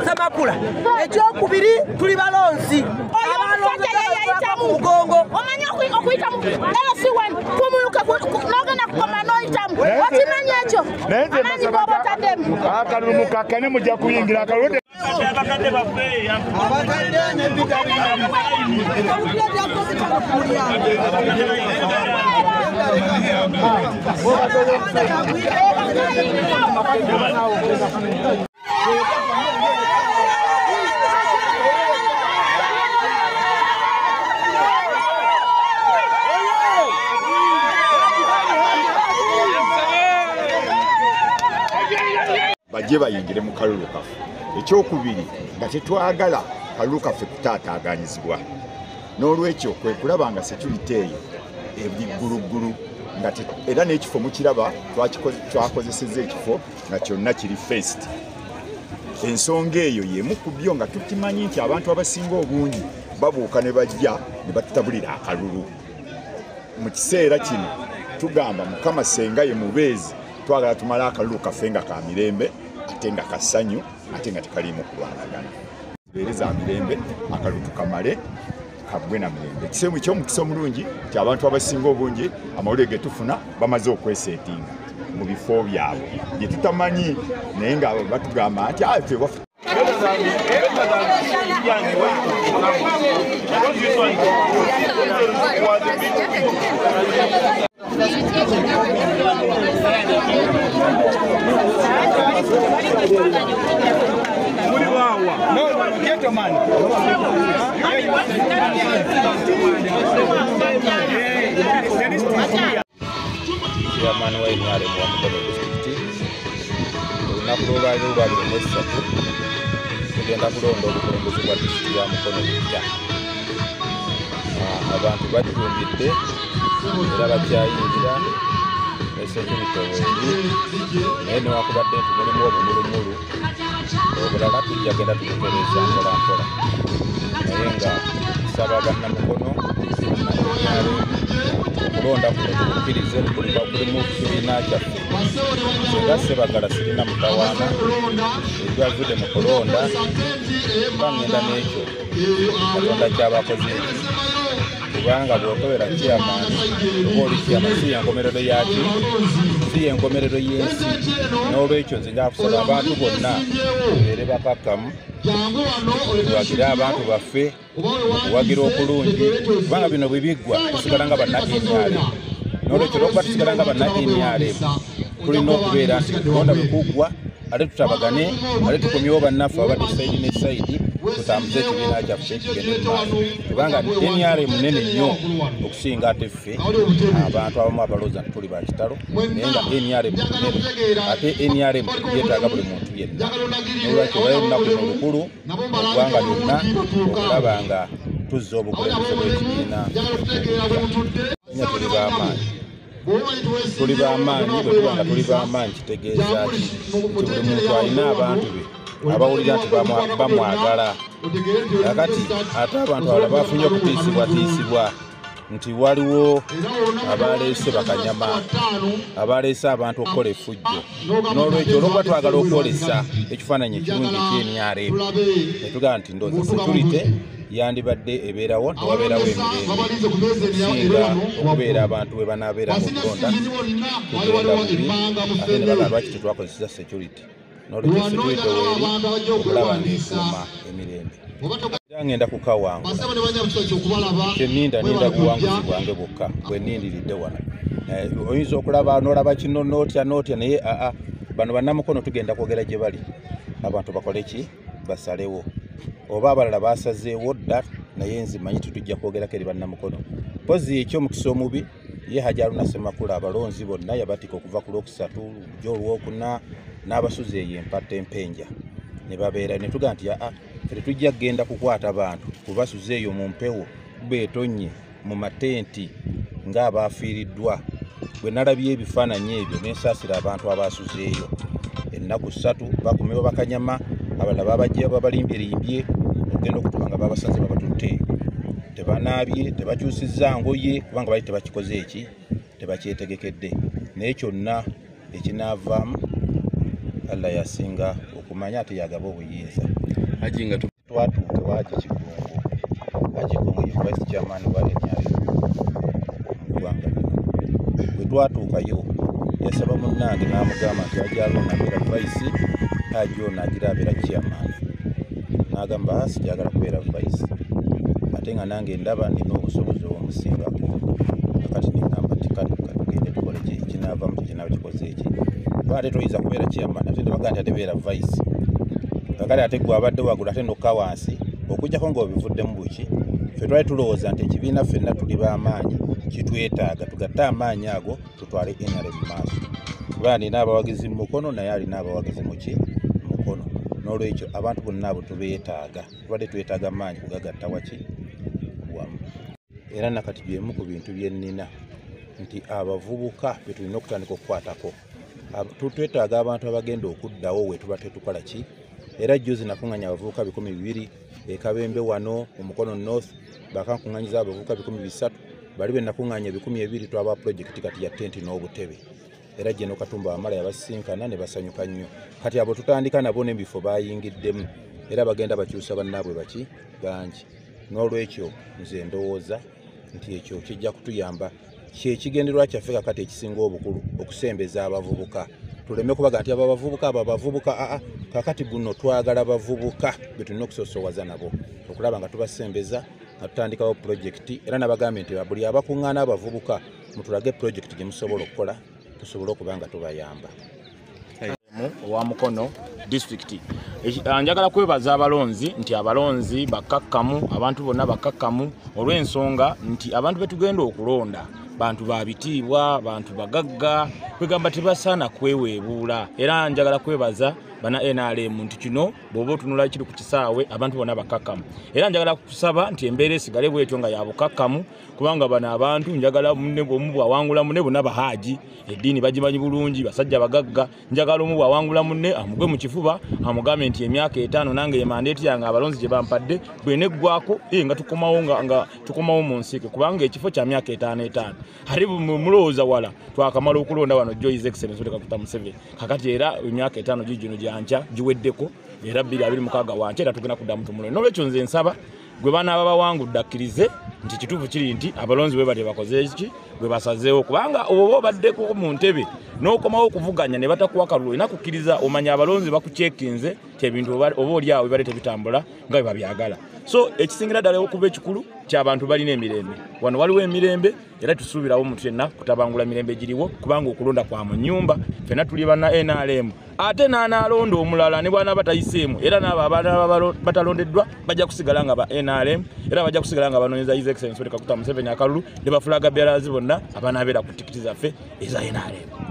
Samakula ekyokubiri tuli balonzi mugongo omanyi okuyita LC1 kumuluka nogenda kukoma noyitamu okimanyi ekyo amanyi bwobotaddemu akalulu mukakkane mujja kuyingira akalulu abakadde baffe bajje bayingire mu kalulu kaffe ekyokubiri nga tetwagala kalulu kaffe kutaataaganyizibwa n'olwekyo kwe kulaba nga security eyo ebigguluggulu nga era n'ekifo mukiraba twakozesezza ekifo nga kyonna kiri first ensonga eyo y'emu ku byo nga tukimanyi nti abantu abasinga obungi babuuka ne bajja ne batutabulira akalulu mu kiseera kino tugamba mukama senga ye mubeezi twagala tumala akalulu kaffe nga ka mirembe ate nga kasanyu ate nga tekaliimu kulwanagana zibeereza mirembe akalulu tukamale kabwe na mirembe ekiseemu eky'omukisa omulungi nti abantu abasinga obungi amawulire ge tufuna bamaze okweseetinga mu bifo byabwe gye tutamanyi naye nga batugamba nti ffe waffe Chairman wa NRM wa Mukono District olunaku lw'olwaliro lw'essatu tugenda kulonda obukulembeze bwa disitulikiti ya Mukono bujja abantu batumbidde era bakyayingira esecurity weeri naye newakubadde nti mulimu obumulumulu obulala tujja genda tubutereza mpolampola naye nga tusaba bannamukono okulonda kuno tukkirize kulimu kibiina kyaffe singa Sebagala sirina mutawaana ebyavudde mu kulonda bangenda n'ekyo Katonda kyabakoze kubanga bw'otobera chairman oba oli chairman si yenkomerero yaki si yenkomerero y'ensi n'olwekyo nze njakusaba abantu bonna tubeere bakakkamu tuwagire abantu baffe okuwagira okulungi kubanga bino bwe biggwa tusigala nga banna NRM n'olwekyo lwokuba tusigala nga banna NRM tulina okubeera nti Katonda bwe kuggwa ate tutabagane ate tukomyewo bannaffe abadde sayidi ne sayidi tutambuze ekibiina kyaffe kigende mu maaso kubanga NRM munene nnyo okusinga ate ffe abantu abamu abalowooza nti tuli bakitalo naye nga NRM munene ate NRM yeetaaga buli muntu yenna n'olwakyo olwayo olunaku luno olukulu eggwanga lyonna okulaba nga tuzza obukulembeze bw'ekibiina tuli b'amaanyi tuli b'amaanyi bwe tuba nga tuli b'amaanyi kitegeeza ki nti buli muntu alina abantu be abawulira nti bamwagala kakati ate abantu abalala bafunye okutiisibwatiisibwa nti waliwo abaleese bakanyama abaleese abantu okukola effujjo n'olwekyo olwokuba twagala okwolesa ekifaananyi ekirungi ekyenRM netugamba nti ndooza security yandibadde ebeerawo newabeerawo emirembe okusinga okubeera abantu bwe banaabeera mu kulonda tugenda bubi ate ne bagamba lwaki tetwakozesa security n'olwekyo security weeri okulaba ng'ekuuma emirembe era ngenda kukawangula kyeninda buwanguzi bwange bwokka bwe nindiridde wano oyinza okulaba n'olaba kino n'otya naye bano bannamukono tugenda kwogera gye bali abantu bakole ki basalewo oba abalala basazeewo dda naye nzimanyi tutujja kwogerako eri bannamukono pozi ekyomukisa omubi ye Hajji Haruna Ssemakula abalonzi bonna yabatika okuva ku Lwokusatu lujja Olwokuna n'abasuze eyo empatta empenja ne babeera ne tugaa nti ffe tujja kgenda kukwata bantu kubasuze eyo mu mpewo beetonnye mu matenti ng'abaafiiriddwa bwe nalabye ebifaananyi ebyo nensaasira abantu abaasuzeeyo ennaku 3 bakumewo bakanyama abalala babajja babalimbye ogenda okutuba nga babasanze babatutte tebanabye tebakyusizza ngoye kubanga bali tebakikoze eki tebakyetegekedde naye kyonna ekinaavaamu Allah yasinga okumanya ate yagaba obuyinza ajinga twatuuke waji Kigongo ye vice chairman wa NRM gwanga bwe twatuukayo yasaba munnange n'amugamba nti ajalo nabeera vice ajo nagira abeera chairman n'agamba sijagala kubeera vice ate nga nange ndaba nina obusobozi obumusimbako akati ningamba tugende tukole kinaavaamu kinaaba kikoze eki ate toyinza kubeera chairman ate ndabaga nti atebeera vice kakale ate gwe abadde wagula ate nokka wansi okujjako ng'obivuddemu buki ffe twali tulowooza nti ekibiina ffenna tuli b'amaanyi kitwetaaga tugatte amaanyi ago tutwale NRM mu maaso kuba nina abawagizi mu mukono naye alina abawagizi muki mukono n'olwekyo abantu bonna abo tubeetaaga tubadde twetaaga amaanyi kugagatta waki wamu era nakati byemu ku bintu bye nnina nti abavubuka bye tulina okutandika okukwatako twetaaga abantu abagenda okuddawo we tuba tetukola ki era juzi nakuŋŋanya abavubuka 200 ekabembe wano omukono north bakankuŋŋanyiza abavubuka 300 bali be nakuŋŋanya 200 twaba project kati ya tenti n'obutebe era Jeno Katumba Wamala yabasinkana ne basanyuka nnyo kati abo tutandika nabo n'ebifo bayingiddemu era bagenda bakyusa bannaabwe baki bangi n'olwekyo nze ndowooza nti ekyo kijja kutuyamba kyekigendererwa kyaffe kakati ekisinga obukulu okusembeza abavubuka tuleme kubaga nti abavubuka kakati guno twagala bavubuka betulina okusosowaza nabo okulaba nga tubasembeza nga tutandikawo project era nabagambye nti buli abakuŋŋaana abavubuka mutulage project gye musobola okukola tusobole okuba nga tubayamba owa Mukono district njagala kwebaza abalonzi nti abalonzi bakakkamu abantu bonna bakakkamu olw'ensonga nti abantu betugenda okulonda bantu babitiibwa bantu bagagga kwegamba tebasaana kweweebuula era njagala kwebaza bana NRM nti kino bw'oba otunula kiri ku kisaawe abantu bonna bakakkamu era njagala kusaba nti embeera esigale bwetyo nga yabukakkamu kubanga bano abantu njagala omu bw'awangula munne bonna bahaaji eddiini bagimanyi bulungi basajja bagagga njagala omu bw'awangula munne amugwe mu kifuba amugambe nti emyaka 5 nange emandeeti yange abalonzi gye bampadde bweneggwako nga tukomawo mu nsiike kubanga ekifo kya myaka 5 hari mulowooza wala twakamala okulonda wano His Excellency Kaguta Museveni kakati era emyaka 5 gino gyanja giweddeko era 2026 wanje era tugenda kudda mutumulo n'olwekyo nze nsaba gwe bana abawangudde akkirize nti kituufu kiri nti abalonzi bwe bate bakoze iki bwe basazeewo kubanga obo obaddeko mu ntebe n'okomawo okuvuganya ne batakuwa kalulu ina kukkiriza omanya abalonzi bakucekinze kyebintu oba oli awo bibale tebitambula nga bwe babyagala so ekisingira ddala okuba ekikulu ky'abantu balina emirembe wano waliwo emirembe era tusuubirawo omuntu yenna kutabangula mirembe giriwo kubanga okulonda kwa mu nnyumba ffenna tuli banna NRM ate n'anaalonda omulala ne bwana batayiseemu era n'abo abaana batalondeddwa bajja kusigala nga ba NRM era bajja kusigala nga banoonyeza His Excellency Kaguta Museveni akalulu ne bafulaga beerazi bonna abanaabeera ku tikiti zaffe eza NRM.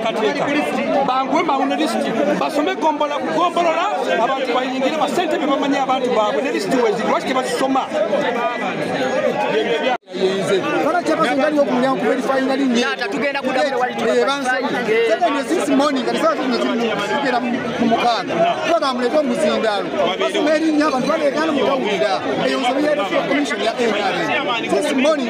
enteekateeka banguwe mawune lisiti basome gombolola abantu bayingire basente bye bamanyi abantu baabwe ne lisiti weziri lwaki tebazisoma This morning, I decided to get a Mukana. What I'm like, Muzindalo. Mary Yavan, what I can't go with that. They also had a commission. This morning,